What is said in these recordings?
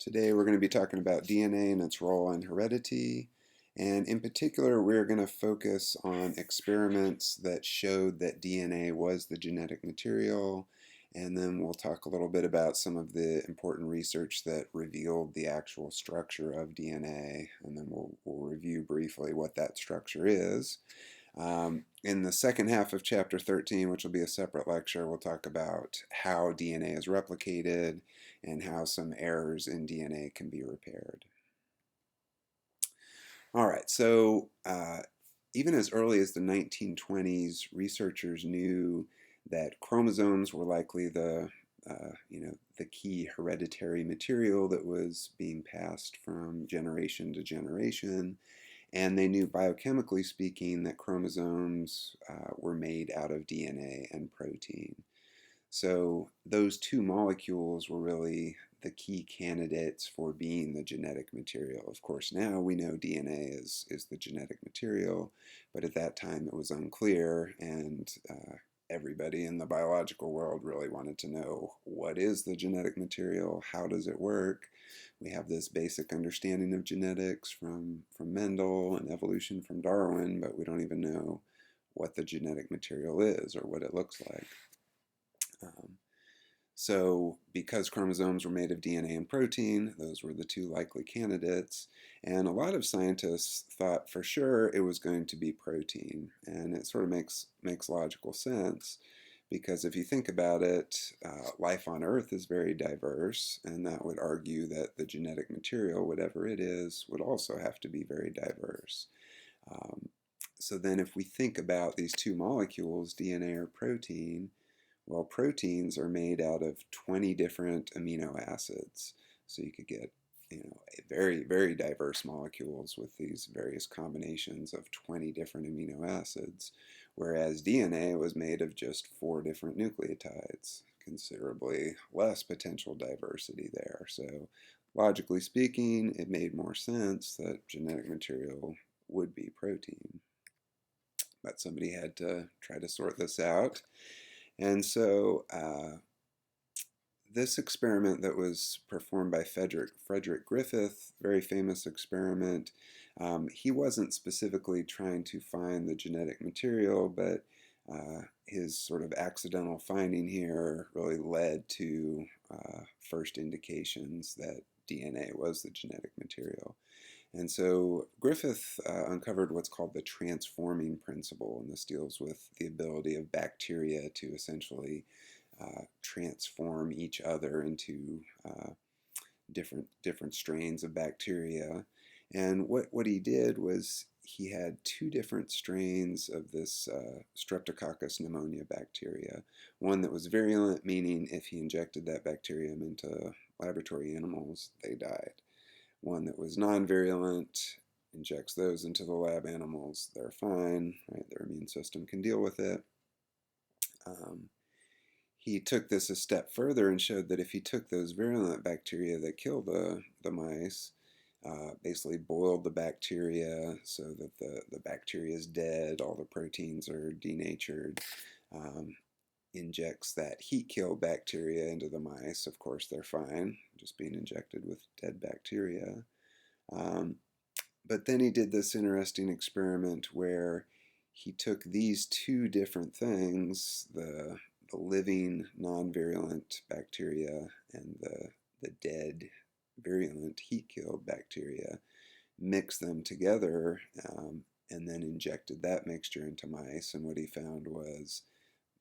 Today we're going to be talking about DNA and its role in heredity. And in particular, we're going to focus on experiments that showed that DNA was the genetic material. And then we'll talk a little bit about some of the important research that revealed the actual structure of DNA. And then we'll review briefly what that structure is. In the second half of chapter 13, which will be a separate lecture, we'll talk about how DNA is replicated and how some errors in DNA can be repaired. All right, so even as early as the 1920s, researchers knew that chromosomes were likely the key hereditary material that was being passed from generation to generation. And they knew, biochemically speaking, that chromosomes were made out of DNA and protein. So those two molecules were really the key candidates for being the genetic material. Of course, now we know DNA is the genetic material, but at that time it was unclear, and everybody in the biological world really wanted to know, what is the genetic material? How does it work? We have this basic understanding of genetics from Mendel and evolution from Darwin, but we don't even know what the genetic material is or what it looks like. So because chromosomes were made of DNA and protein, those were the two likely candidates. And a lot of scientists thought for sure it was going to be protein. And it sort of makes logical sense, because if you think about it, life on Earth is very diverse, and that would argue that the genetic material, whatever it is, would also have to be very diverse. So then if we think about these two molecules, DNA or protein, well, proteins are made out of 20 different amino acids. So you could get, very, very diverse molecules with these various combinations of 20 different amino acids, whereas DNA was made of just 4 different nucleotides, considerably less potential diversity there. So logically speaking, it made more sense that genetic material would be protein. But somebody had to try to sort this out. And so this experiment that was performed by Frederick Griffith, very famous experiment, he wasn't specifically trying to find the genetic material, but his sort of accidental finding here really led to first indications that DNA was the genetic material. And so Griffith uncovered what's called the transforming principle, and this deals with the ability of bacteria to essentially transform each other into different strains of bacteria. And what he did was he had 2 different strains of this Streptococcus pneumonia bacteria. One that was virulent, meaning if he injected that bacterium into laboratory animals, they died. One that was non-virulent, injects those into the lab animals, they're fine, right? Their immune system can deal with it. He took this a step further and showed that if he took those virulent bacteria that kill the mice, basically boiled the bacteria so that the bacteria is dead, all the proteins are denatured, injects that heat-killed bacteria into the mice, of course they're fine, just being injected with dead bacteria. But then he did this interesting experiment where he took these 2 different things, the living non-virulent bacteria and the dead virulent heat-killed bacteria, mixed them together, and then injected that mixture into mice. And what he found was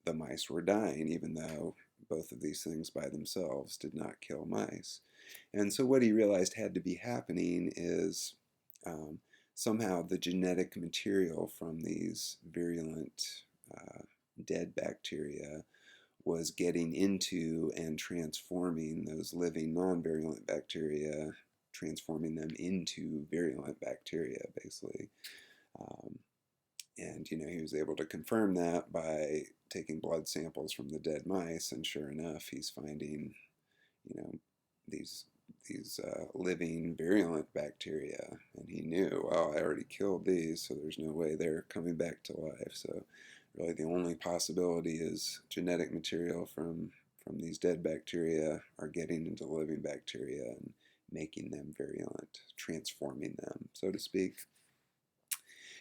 the mice were dying, even though both of these things by themselves did not kill mice. And so what he realized had to be happening is somehow the genetic material from these virulent dead bacteria was getting into and transforming those living non-virulent bacteria, transforming them into virulent bacteria, basically. And he was able to confirm that by taking blood samples from the dead mice, and sure enough, he's finding, these living virulent bacteria, and he knew, well, I already killed these, so there's no way they're coming back to life. So really the only possibility is genetic material from these dead bacteria are getting into living bacteria making them virulent, transforming them, so to speak.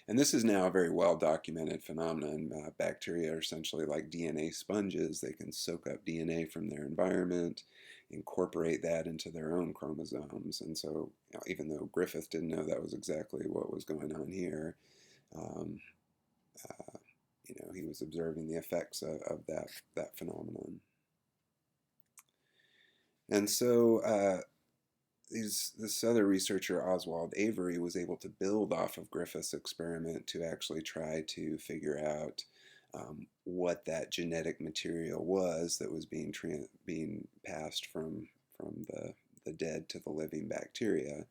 And this is now a very well documented phenomenon. Bacteria are essentially like DNA sponges. They can soak up DNA from their environment, incorporate that into their own chromosomes. And so, even though Griffith didn't know that was exactly what was going on here, um, he was observing the effects of that phenomenon. And so, this other researcher, Oswald Avery, was able to build off of Griffith's experiment to actually try to figure out what that genetic material was that was being passed from the dead to the living bacteria.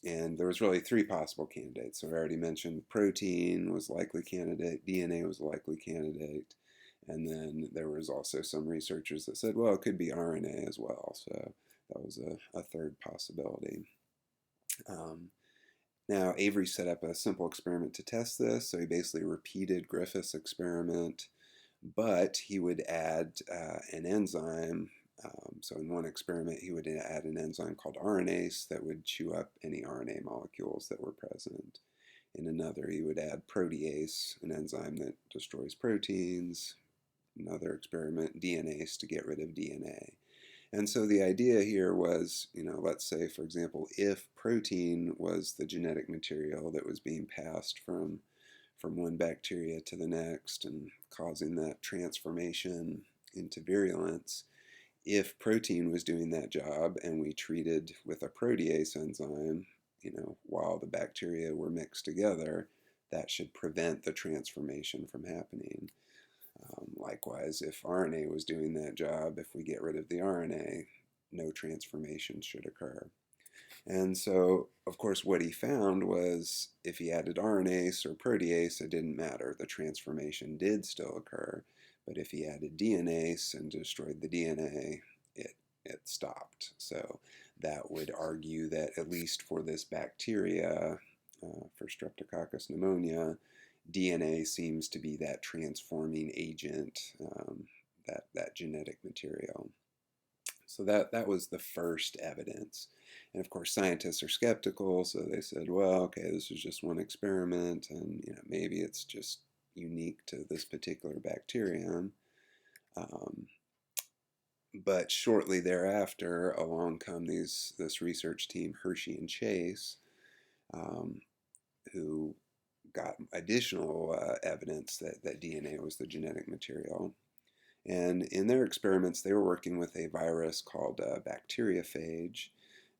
And there was really three possible candidates. So I already mentioned protein was a likely candidate, DNA was a likely candidate, and then there was also some researchers that said, well, it could be RNA as well. So that was a third possibility. Now, Avery set up a simple experiment to test this. So he basically repeated Griffith's experiment, but he would add an enzyme. So in one experiment, he would add an enzyme called RNase that would chew up any RNA molecules that were present. In another, he would add protease, an enzyme that destroys proteins. Another experiment, DNase, to get rid of DNA. And so the idea here was, let's say, for example, if protein was the genetic material that was being passed from one bacteria to the next and causing that transformation into virulence, if protein was doing that job and we treated with a protease enzyme, while the bacteria were mixed together, that should prevent the transformation from happening. Likewise, if RNA was doing that job, if we get rid of the RNA, no transformation should occur. And so, of course, what he found was if he added RNase or protease, it didn't matter. The transformation did still occur. But if he added DNase and destroyed the DNA, it stopped. So that would argue that at least for this bacteria, for Streptococcus pneumonia, DNA seems to be that transforming agent, that genetic material. So that was the first evidence. And of course, scientists are skeptical, so they said, well, okay, this is just one experiment, and maybe it's just unique to this particular bacterium. But shortly thereafter, along come this research team, Hershey and Chase, who got additional evidence that DNA was the genetic material. And in their experiments, they were working with a virus called bacteriophage,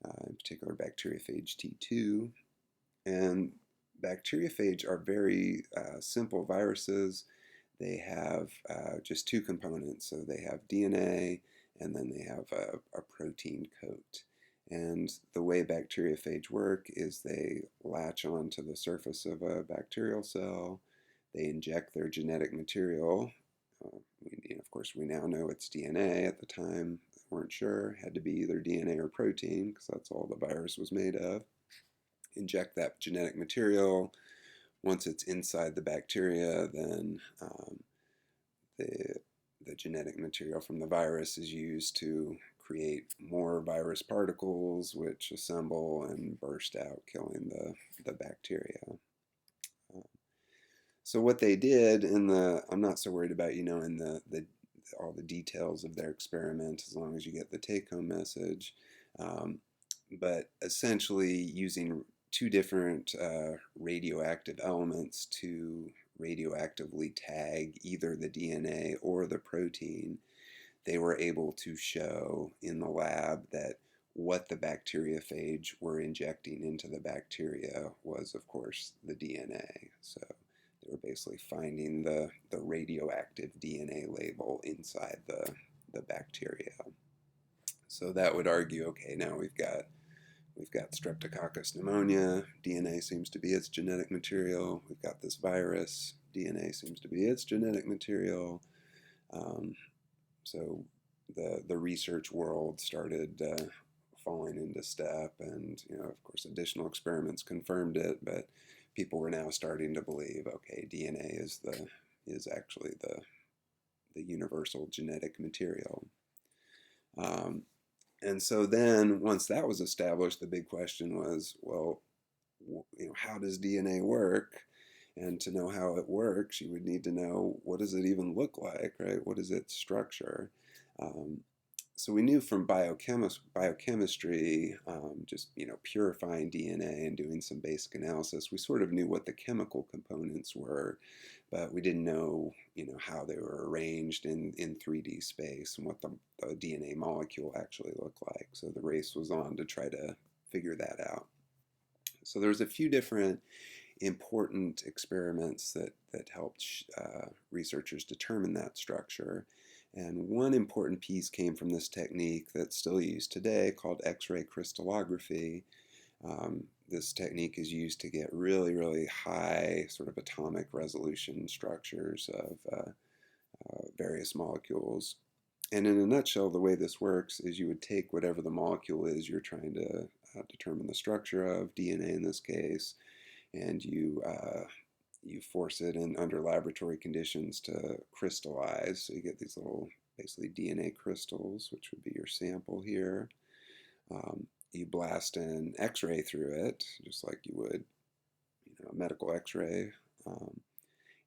in particular bacteriophage T2. And bacteriophage are very simple viruses. They have just two components. So they have DNA, and then they have a protein coat. And the way bacteriophage work is they latch onto the surface of a bacterial cell. They inject their genetic material. Of course, we now know it's DNA. At the time, weren't sure. Had to be either DNA or protein, because that's all the virus was made of. Inject that genetic material. Once it's inside the bacteria, then the genetic material from the virus is used to create more virus particles, which assemble and burst out, killing the bacteria. So what they did I'm not so worried about, in all the details of their experiment, as long as you get the take-home message. But essentially using two different radioactive elements to radioactively tag either the DNA or the protein, they were able to show in the lab that what the bacteriophage were injecting into the bacteria was, of course, the DNA. So they were basically finding the radioactive DNA label inside the bacteria. So that would argue, okay, now we've got Streptococcus pneumonia. DNA seems to be its genetic material. We've got this virus. DNA seems to be its genetic material. So the research world started falling into step, and of course, additional experiments confirmed it. But people were now starting to believe, okay, DNA is actually the universal genetic material. And so then once that was established, the big question was, well, how does DNA work? And to know how it works, you would need to know, what does it even look like, right? What is its structure? Um, so we knew from biochemistry, just purifying DNA and doing some basic analysis, we sort of knew what the chemical components were, but we didn't know how they were arranged in 3D space and what the DNA molecule actually looked like. So the race was on to try to figure that out. So there's a few different important experiments that helped researchers determine that structure. And one important piece came from this technique that's still used today called X-ray crystallography. This technique is used to get really, really high sort of atomic resolution structures of various molecules. And in a nutshell, the way this works is you would take whatever the molecule is you're trying to determine the structure of, DNA in this case, and you force it in under laboratory conditions to crystallize. So you get these little, basically DNA crystals, which would be your sample here. You blast an X-ray through it, just like you would, a medical X-ray,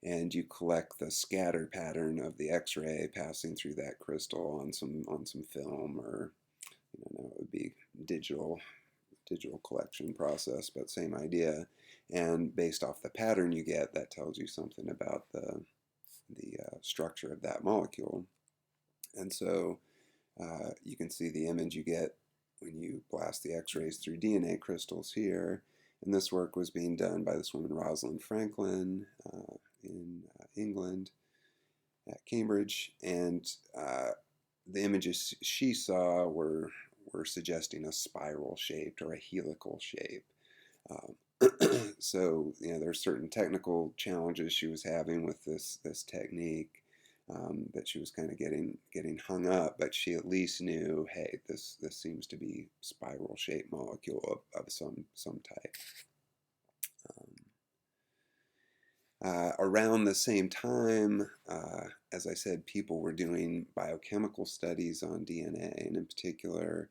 and you collect the scatter pattern of the X-ray passing through that crystal on some film, or it would be digital collection process, but same idea. And based off the pattern you get, that tells you something about the structure of that molecule. And so you can see the image you get when you blast the X-rays through DNA crystals here. And this work was being done by this woman, Rosalind Franklin, in England at Cambridge. And the images she saw were suggesting a spiral shaped or a helical shape. So there's certain technical challenges she was having with this technique, that she was kind of getting hung up, but she at least knew, hey, this seems to be spiral shaped molecule of some type. Around the same time, as I said, people were doing biochemical studies on DNA, and in particular,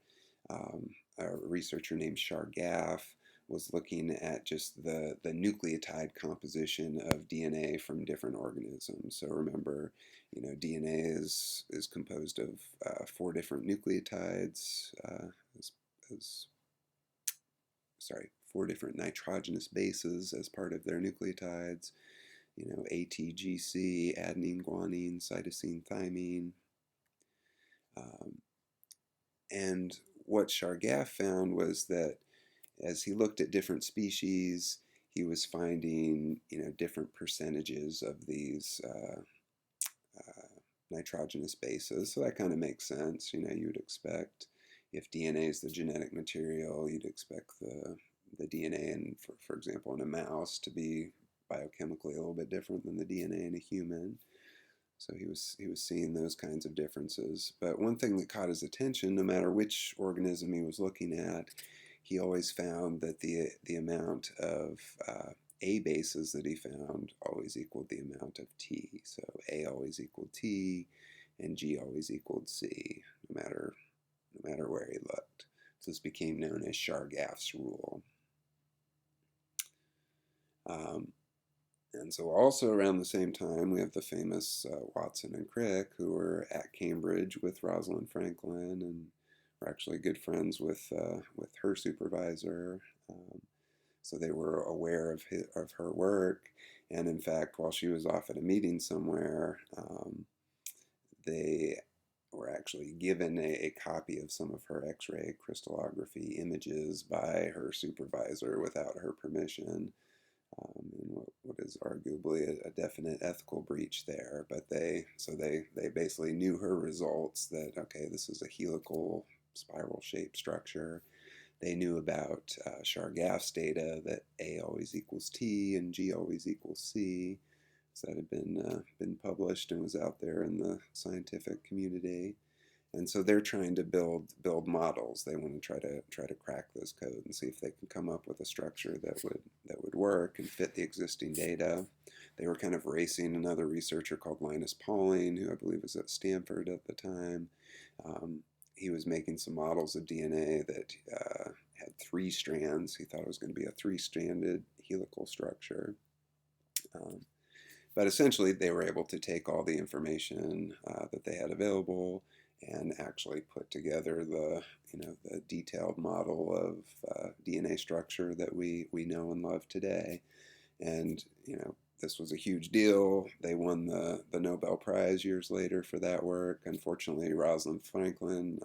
a researcher named Chargaff was looking at just the nucleotide composition of DNA from different organisms. So remember, DNA is composed of 4 different nucleotides, as 4 different nitrogenous bases as part of their nucleotides. ATGC, adenine, guanine, cytosine, thymine. And what Chargaff found was that as he looked at different species, he was finding, different percentages of these nitrogenous bases. So that kind of makes sense. You would expect, if DNA is the genetic material, you'd expect the DNA, in, for example, in a mouse to be biochemically a little bit different than the DNA in a human. So he was seeing those kinds of differences. But one thing that caught his attention, no matter which organism he was looking at, he always found that the amount of A bases that he found always equaled the amount of T. So A always equaled T, and G always equaled C, no matter where he looked. So this became known as Chargaff's rule. And so also around the same time, we have the famous Watson and Crick, who were at Cambridge with Rosalind Franklin and were actually good friends with her supervisor. So they were aware of her work. And in fact, while she was off at a meeting somewhere, they were actually given a copy of some of her X-ray crystallography images by her supervisor without her permission. And what is arguably a definite ethical breach there. But they basically knew her results, that, okay, this is a helical spiral shaped structure. They knew about Chargaff's data, that A always equals T and G always equals C. So that had been published and was out there in the scientific community. And so they're trying to build models. They want to try to crack this code and see if they can come up with a structure that would work and fit the existing data. They were kind of racing another researcher called Linus Pauling, who I believe was at Stanford at the time. he was making some models of DNA that had 3 strands. He thought it was going to be a 3-stranded helical structure. Um, but essentially, they were able to take all the information that they had available and actually put together the detailed model of DNA structure that we know and love today. And this was a huge deal. They won the Nobel Prize years later for that work. Unfortunately, Rosalind Franklin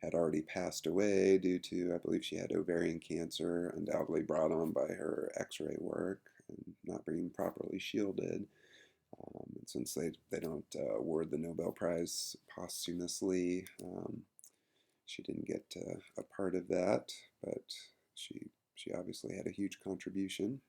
had already passed away due to, I believe she had ovarian cancer, undoubtedly brought on by her X-ray work and not being properly shielded. And since they don't award the Nobel Prize posthumously, she didn't get a part of that, but she obviously had a huge contribution.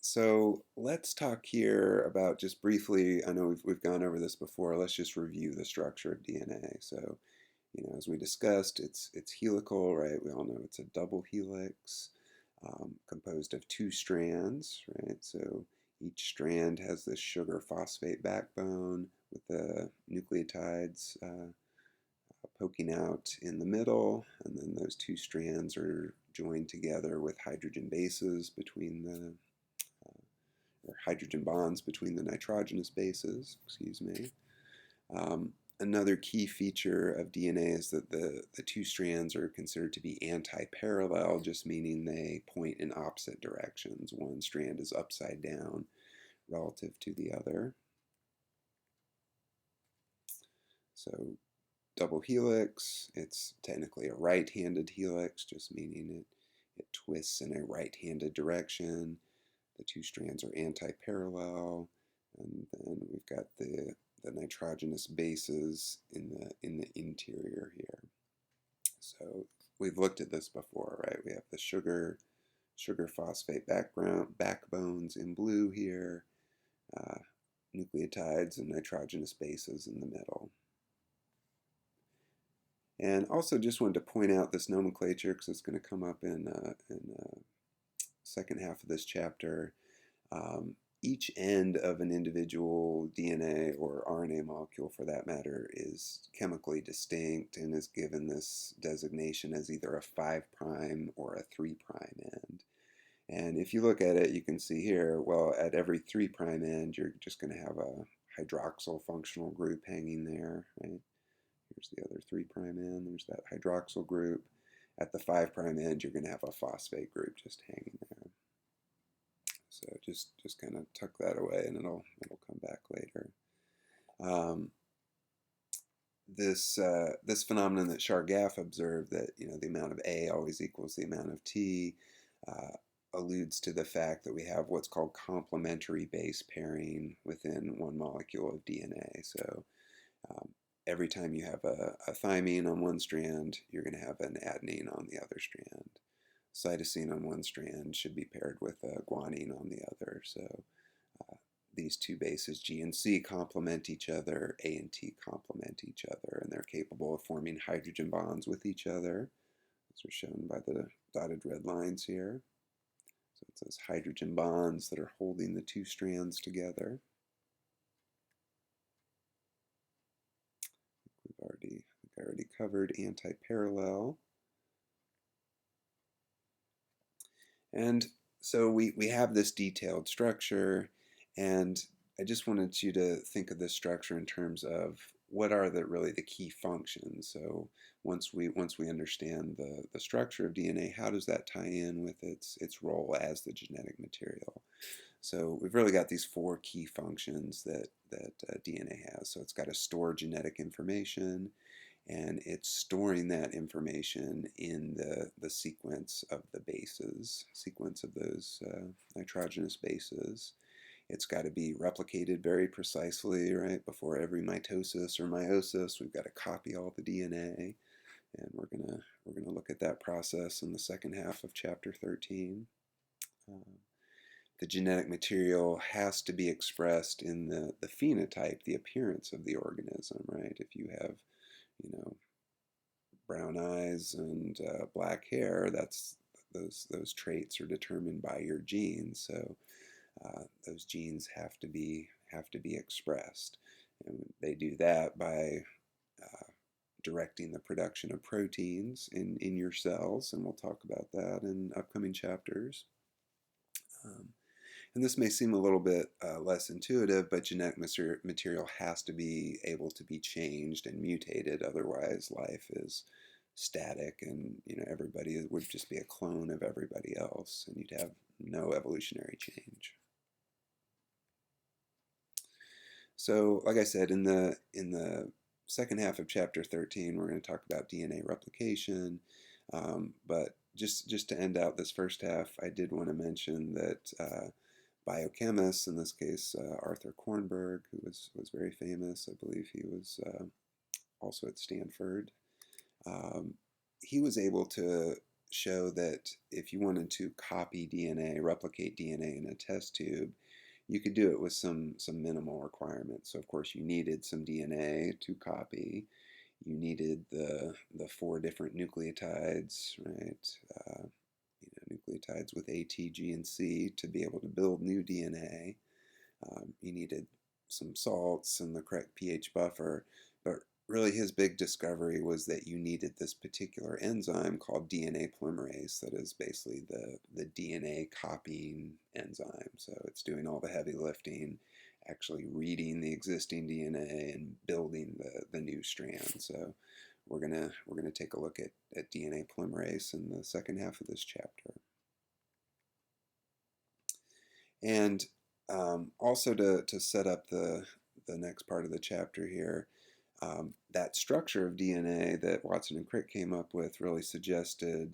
So let's talk here about, just briefly, I know we've gone over this before, let's just review the structure of DNA. So, as we discussed, it's helical, right? We all know it's a double helix composed of 2 strands, right? So each strand has this sugar phosphate backbone with the nucleotides poking out in the middle, and then those 2 strands are joined together with hydrogen bases between the or hydrogen bonds between the nitrogenous bases, excuse me. Another key feature of DNA is that the 2 strands are considered to be anti-parallel, just meaning they point in opposite directions. One strand is upside down relative to the other. So double helix, it's technically a right-handed helix, just meaning it twists in a right-handed direction. The 2 strands are anti-parallel, and then we've got the nitrogenous bases in the interior here. So we've looked at this before, right? We have the sugar phosphate backbones in blue here, nucleotides and nitrogenous bases in the middle. And also just wanted to point out this nomenclature because it's going to come up in second half of this chapter. Each end of an individual DNA or RNA molecule, for that matter, is chemically distinct and is given this designation as either a 5' or a 3' end. And if you look at it, you can see here, well, at every 3' end, you're just going to have a hydroxyl functional group hanging there, right? Here's the other 3' end, there's that hydroxyl group. At the 5' end, you're going to have a phosphate group just hanging there. So just kind of tuck that away, and it'll come back later. This phenomenon that Chargaff observed, that the amount of A always equals the amount of T, alludes to the fact that we have what's called complementary base pairing within one molecule of DNA. So every time you have a thymine on one strand, you're going to have an adenine on the other strand. Cytosine on one strand should be paired with a guanine on the other. So these 2 bases, G and C, complement each other, A and T complement each other, and they're capable of forming hydrogen bonds with each other. These are shown by the dotted red lines here. So it's those hydrogen bonds that are holding the 2 strands together. I already covered anti-parallel. And so we have this detailed structure, and I just wanted you to think of this structure in terms of what are really the key functions. So once we understand the structure of DNA, how does that tie in with its role as the genetic material? So we've really got these 4 key functions that DNA has. So it's got to store genetic information, and it's storing that information in the sequence of the bases, sequence of those nitrogenous bases. It's got to be replicated very precisely, right? Before every mitosis or meiosis, we've got to copy all the DNA, and we're gonna look at that process in the second half of chapter 13. The genetic material has to be expressed in the phenotype, the appearance of the organism, right? If you have brown eyes and black hair, those traits are determined by your genes. So those genes have to be expressed, And they do that by directing the production of proteins in your cells, and we'll talk about that in upcoming chapters. Um, and this may seem a little bit less intuitive, but genetic material has to be able to be changed and mutated. Otherwise, life is static, and everybody would just be a clone of everybody else, and you'd have no evolutionary change. So, like I said, in the second half of chapter 13, we're going to talk about DNA replication. But just to end out this first half, I did want to mention that biochemists, in this case Arthur Kornberg, who was very famous, I believe he was also at Stanford, um, he was able to show that if you wanted to copy DNA, replicate DNA in a test tube, you could do it with some minimal requirements. So of course you needed some DNA to copy. You needed the 4 different nucleotides, right? Nucleotides with A, T, G, and C to be able to build new DNA. You needed some salts and the correct pH buffer, but really his big discovery was that you needed this particular enzyme called DNA polymerase that is basically the DNA copying enzyme. So it's doing all the heavy lifting, actually reading the existing DNA and building the new strand. So we're gonna take a look at DNA polymerase in the second half of this chapter. And also to set up the next part of the chapter here, that structure of DNA that Watson and Crick came up with really suggested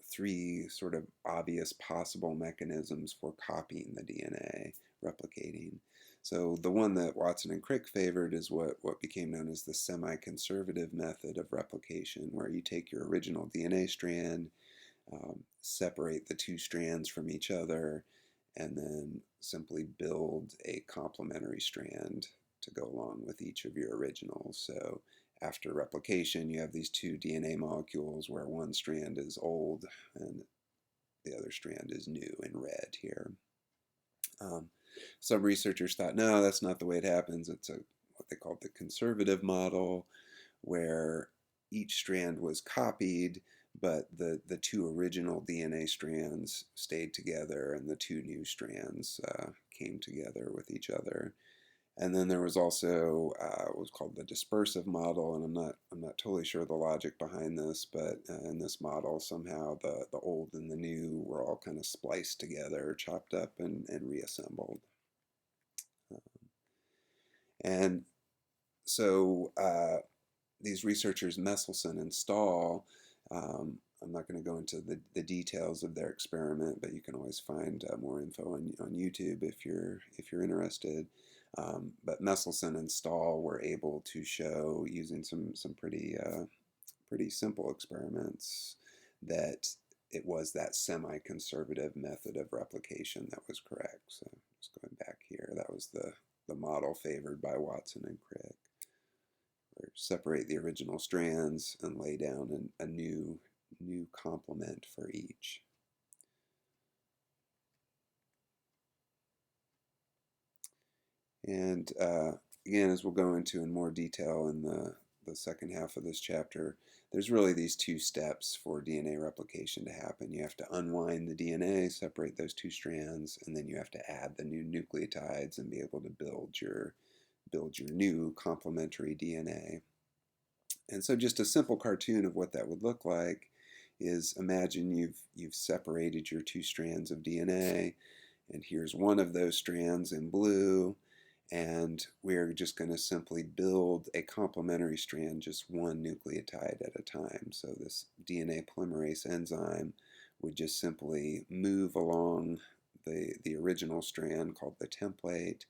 3 sort of obvious possible mechanisms for copying the DNA, replicating. So the one that Watson and Crick favored is what became known as the semi-conservative method of replication, where you take your original DNA strand, separate the 2 strands from each other, and then simply build a complementary strand to go along with each of your originals. So after replication, you have these 2 DNA molecules where one strand is old and the other strand is new in red here. Some researchers thought, no, that's not the way it happens. It's what they called the conservative model, where each strand was copied, but the 2 original DNA strands stayed together and the 2 new strands came together with each other. And then there was also what was called the dispersive model, and I'm not totally sure the logic behind this, but in this model somehow the old and the new were all kind of spliced together, chopped up, and reassembled. And so these researchers, Messelson and Stahl, I'm not going to go into the details of their experiment, but you can always find more info on YouTube if you're interested. But Messelson and Stahl were able to show, using some pretty simple experiments, that it was that semi-conservative method of replication that was correct. So just going back here, that was the model favored by Watson and Crick. Or separate the original strands and lay down a new complement for each. And again, as we'll go into in more detail in the second half of this chapter, there's really these 2 steps for DNA replication to happen. You have to unwind the DNA, separate those 2 strands, and then you have to add the new nucleotides and be able to build your new complementary DNA. And so just a simple cartoon of what that would look like is, imagine you've separated your 2 strands of DNA, and here's one of those strands in blue, and we're just going to simply build a complementary strand, just one nucleotide at a time. So this DNA polymerase enzyme would just simply move along the original strand called the template,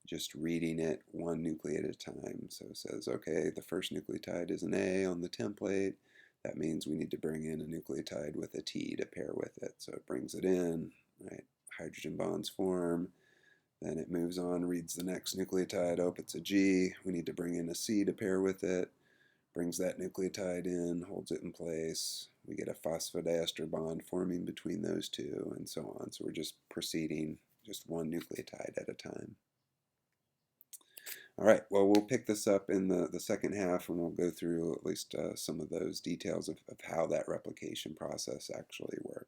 just reading it one nucleotide at a time. So it says, okay, the first nucleotide is an A on the template. That means we need to bring in a nucleotide with a T to pair with it. So it brings it in, right? Hydrogen bonds form. Then it moves on, reads the next nucleotide. Oh, it's a G. We need to bring in a C to pair with it. Brings that nucleotide in, holds it in place. We get a phosphodiester bond forming between those 2, and so on. So we're just proceeding just one nucleotide at a time. All right, well, we'll pick this up in the second half, and we'll go through at least some of those details of how that replication process actually works.